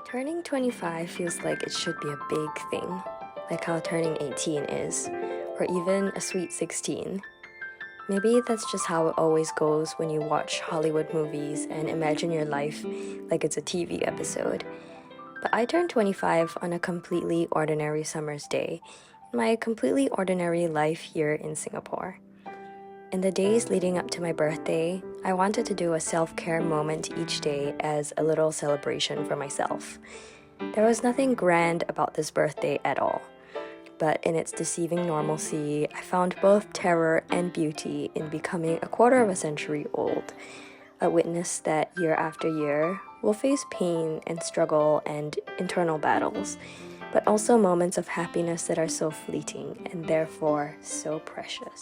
Turning 25 feels like it should be a big thing, like how turning 18 is, or even a sweet 16. Maybe that's just how it always goes when you watch Hollywood movies and imagine your life like it's a TV episode. But I turned 25 on a completely ordinary summer's day, in my completely ordinary life here in Singapore. In the days leading up to my birthday, I wanted to do a self-care moment each day as a little celebration for myself. There was nothing grand about this birthday at all. But in its deceiving normalcy, I found both terror and beauty in becoming a quarter of a century old, a witness that year after year will face pain and struggle and internal battles, but also moments of happiness that are so fleeting and therefore so precious.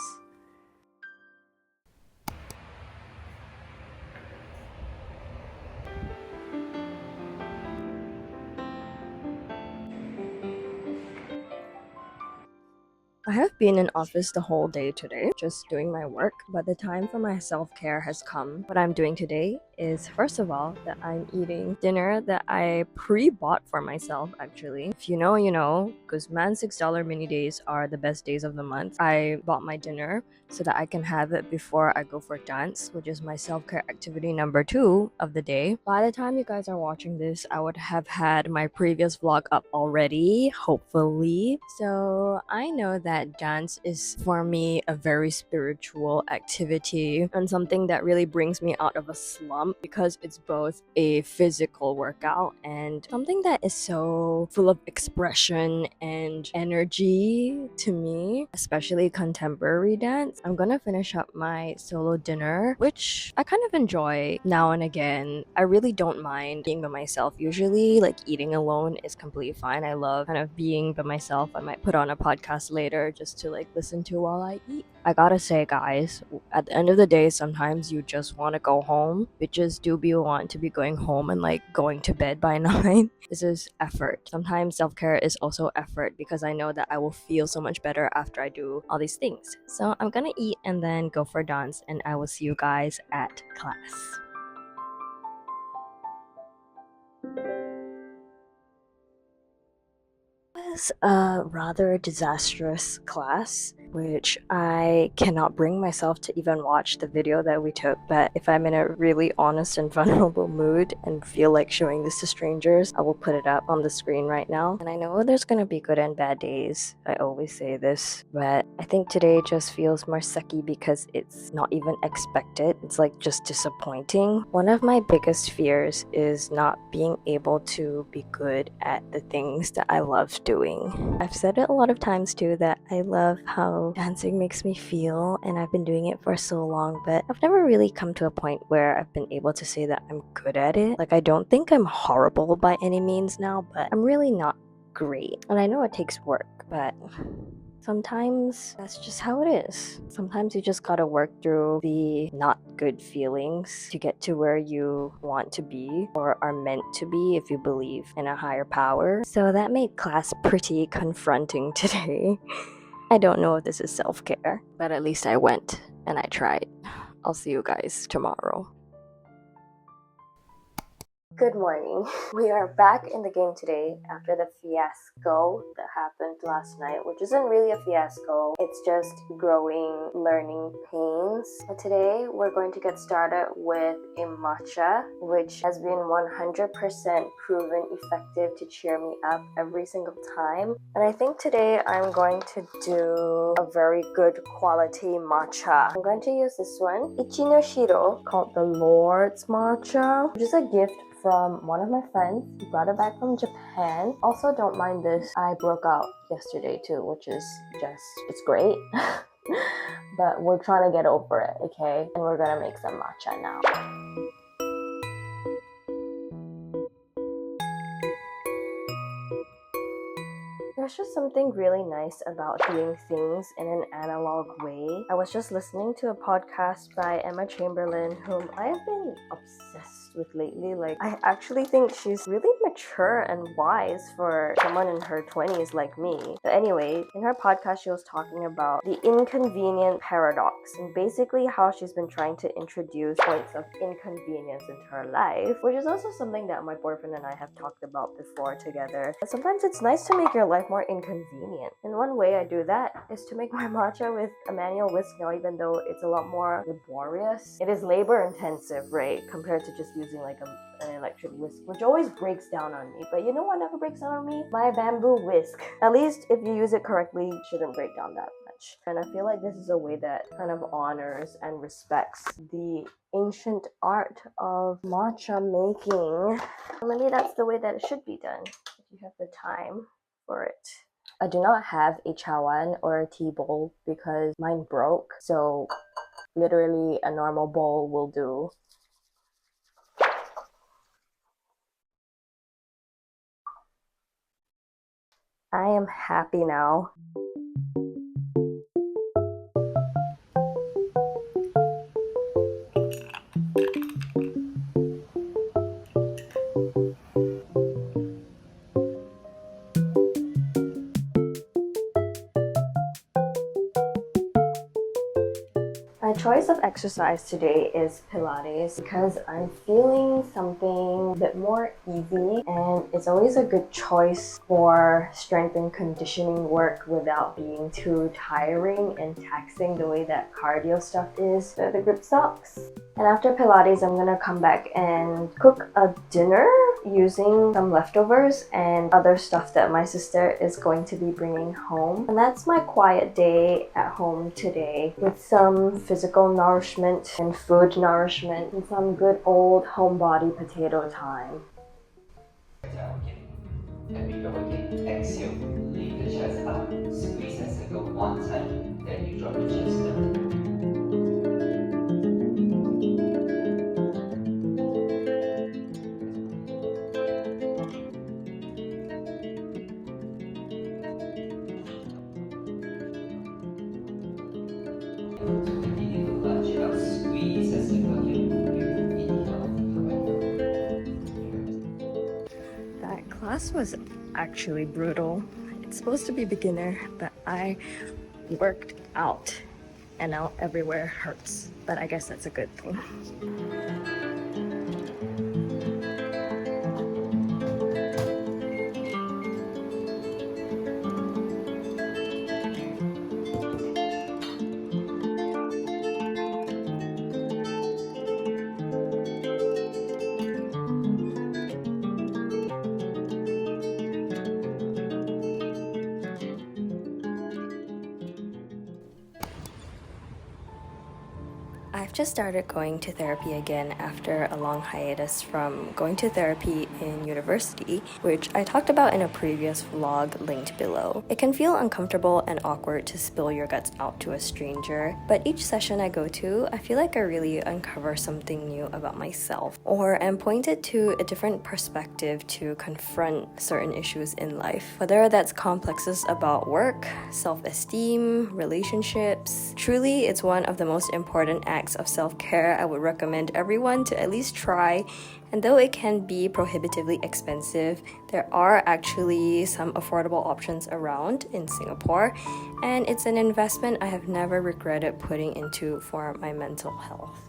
I have been in office the whole day today, just doing my work, but the time for my self-care has come. What I'm doing today is, first of all, that I'm eating dinner that I pre-bought for myself, actually. If you know, you know, because man, $6 mini days are the best days of the month. I bought my dinner so that I can have it before I go for dance, which is my self-care activity number 2 of the day. By the time you guys are watching this, I would have had my previous vlog up already, hopefully. So I know that dance is for me a very spiritual activity and something that really brings me out of a slump because it's both a physical workout and something that is so full of expression and energy to me, especially contemporary dance. I'm gonna finish up my solo dinner, which I kind of enjoy now and again. I really don't mind being by myself. Usually, like, eating alone is completely fine. I love kind of being by myself. I might put on a podcast later just to like listen to while I eat. I gotta say, guys, at the end of the day, sometimes you just want to go home. Bitches do be want to be going home and like going to bed by 9. This is effort. Sometimes self-care is also effort because I know that I will feel so much better after I do all these things. So I'm gonna eat and then go for dance, and I will see you guys at class. Was a rather disastrous class, which I cannot bring myself to even watch the video that we took. But if I'm in a really honest and vulnerable mood and feel like showing this to strangers, I will put it up on the screen right now. And I know there's gonna be good and bad days. I always say this, but I think today just feels more sucky because it's not even expected. It's like just disappointing. One of my biggest fears is not being able to be good at the things that I love doing. I've said it a lot of times too that I love how dancing makes me feel, and I've been doing it for so long, but I've never really come to a point where I've been able to say that I'm good at it. Like, I don't think I'm horrible by any means now, but I'm really not great. And I know it takes work, but sometimes that's just how it is. Sometimes you just gotta work through the not good feelings to get to where you want to be or are meant to be if you believe in a higher power. So that made class pretty confronting today. I don't know if this is self-care, but at least I went and I tried. I'll see you guys tomorrow. Good morning. We are back in the game today after the fiasco that happened last night, which isn't really a fiasco. It's just growing learning pains. But today we're going to get started with a matcha, which has been 100% proven effective to cheer me up every single time. And I think today I'm going to do a very good quality matcha. I'm going to use this one, Ichinoshiro, called the Lord's Matcha, which is a gift from one of my friends. He brought it back from Japan. Also, don't mind this. I broke out yesterday too, which is just, it's great. But we're trying to get over it, okay? And we're gonna make some matcha now. There's just something really nice about doing things in an analog way. I was just listening to a podcast by Emma Chamberlain, whom I have been obsessed with lately. Like, I actually think she's really mature and wise for someone in her 20s like me. But anyway, in her podcast, she was talking about the inconvenient paradox and basically how she's been trying to introduce points of inconvenience into her life, which is also something that my boyfriend and I have talked about before together. But sometimes it's nice to make your life more inconvenient. And one way I do that is to make my matcha with a manual whisk now, even though it's a lot more laborious. It is labor intensive, right? Compared to just using like an electric whisk, which always breaks down on me. But you know what never breaks down on me? My bamboo whisk. At least if you use it correctly, it shouldn't break down that much. And I feel like this is a way that kind of honors and respects the ancient art of matcha making. Maybe that's the way that it should be done, if you have the time for it. I do not have a chawan or a tea bowl because mine broke, so literally a normal bowl will do. I am happy now. My choice of exercise today is Pilates because I'm feeling something a bit more easy, and it's always a good choice for strength and conditioning work without being too tiring and taxing the way that cardio stuff is for the grip socks. And after Pilates, I'm gonna come back and cook a dinner using some leftovers and other stuff that my sister is going to be bringing home. And that's my quiet day at home today, with some physical nourishment and food nourishment and some good old homebody potato time. Down again. And we go again. Exhale. Lift the chest up. Squeeze and circle one time. Then you drop the chest down. To continue to lunge it up. Squeeze and circle again. Inhale. That class was actually brutal. It's supposed to be beginner, but I worked out and now everywhere hurts. But I guess that's a good thing. I've just started going to therapy again after a long hiatus from going to therapy in university, which I talked about in a previous vlog linked below. It can feel uncomfortable and awkward to spill your guts out to a stranger, but each session I go to, I feel like I really uncover something new about myself, or am pointed to a different perspective to confront certain issues in life, whether that's complexes about work, self-esteem, relationships. Truly, it's one of the most important acts of self-care I would recommend everyone to at least try. And though it can be prohibitively expensive, there are actually some affordable options around in Singapore, and it's an investment I have never regretted putting into for my mental health.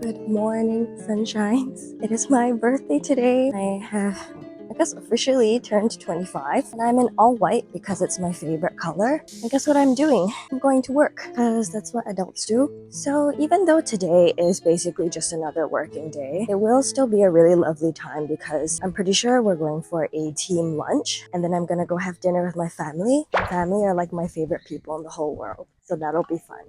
Good morning, sunshines. It is my birthday today. I have officially turned 25, and I'm in all white because it's my favorite color. And guess what I'm doing? I'm going to work because that's what adults do. So even though today is basically just another working day, it will still be a really lovely time because I'm pretty sure we're going for a team lunch, and then I'm gonna go have dinner with my family. My family are like my favorite people in the whole world, so that'll be fun.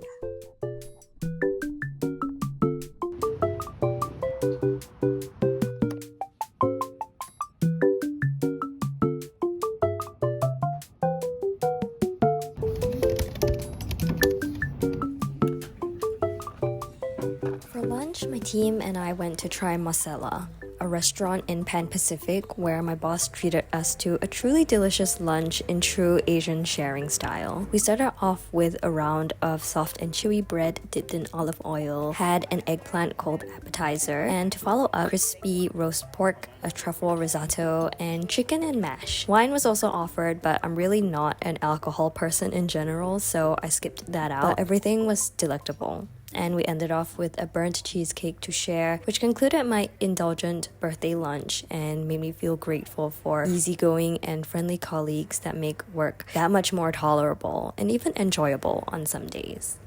For lunch, my team and I went to try masala, a restaurant in Pan Pacific where my boss treated us to a truly delicious lunch in true Asian sharing style. We started off with a round of soft and chewy bread dipped in olive oil, had an eggplant cold appetizer, and to follow up, crispy roast pork, a truffle risotto, and chicken and mash. Wine was also offered, but I'm really not an alcohol person in general, so I skipped that out. But everything was delectable. And we ended off with a burnt cheesecake to share, which concluded my indulgent birthday lunch and made me feel grateful for easygoing and friendly colleagues that make work that much more tolerable and even enjoyable on some days.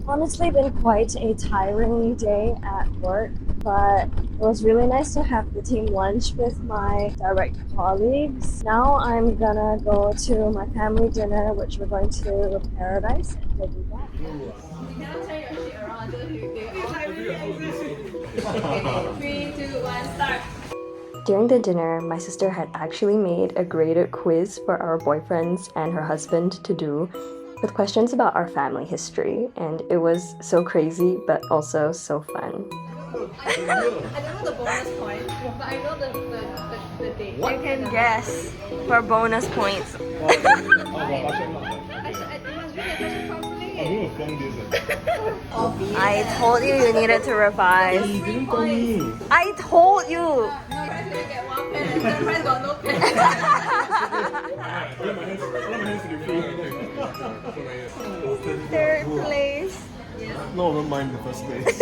Honestly, been quite a tiring day at work, but it was really nice to have the team lunch with my direct colleagues. Now I'm gonna go to my family dinner, which we're going to Paradise, and we'll be back. You cannot turn your shit around until okay, 3, 2, 1, start. During the dinner, my sister had actually made a graded quiz for our boyfriends and her husband to do with questions about our family history, and it was so crazy but also so fun. I don't know the bonus point, but I know the date. You can guess for bonus points. I must read the question properly. I told you needed to revise. You didn't tell me. I told you! No, prize gonna get 1 pen and the prize got no pen. Third place. No, don't mind the first place.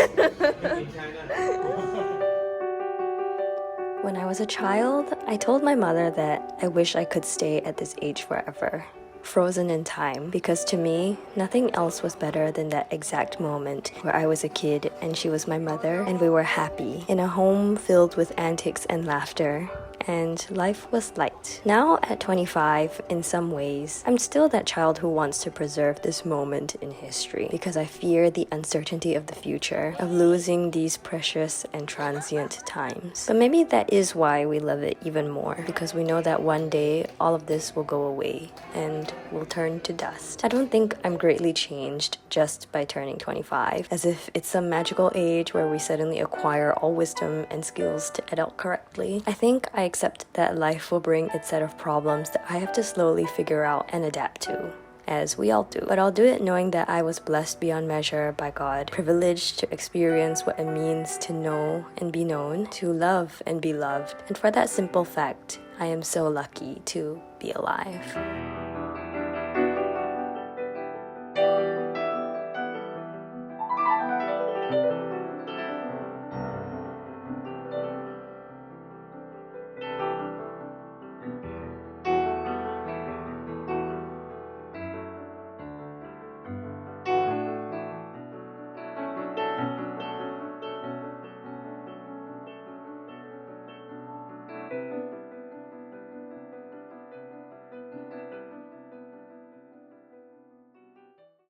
When I was a child, I told my mother that I wish I could stay at this age forever, frozen in time, because to me, nothing else was better than that exact moment where I was a kid and she was my mother and we were happy in a home filled with antics and laughter. And life was light. Now at 25, in some ways, I'm still that child who wants to preserve this moment in history because I fear the uncertainty of the future, of losing these precious and transient times. But maybe that is why we love it even more, because we know that one day all of this will go away and will turn to dust. I don't think I'm greatly changed just by turning 25, as if it's some magical age where we suddenly acquire all wisdom and skills to adult correctly. I think I accept that life will bring its set of problems that I have to slowly figure out and adapt to, as we all do. But I'll do it knowing that I was blessed beyond measure by God, privileged to experience what it means to know and be known, to love and be loved. And for that simple fact, I am so lucky to be alive.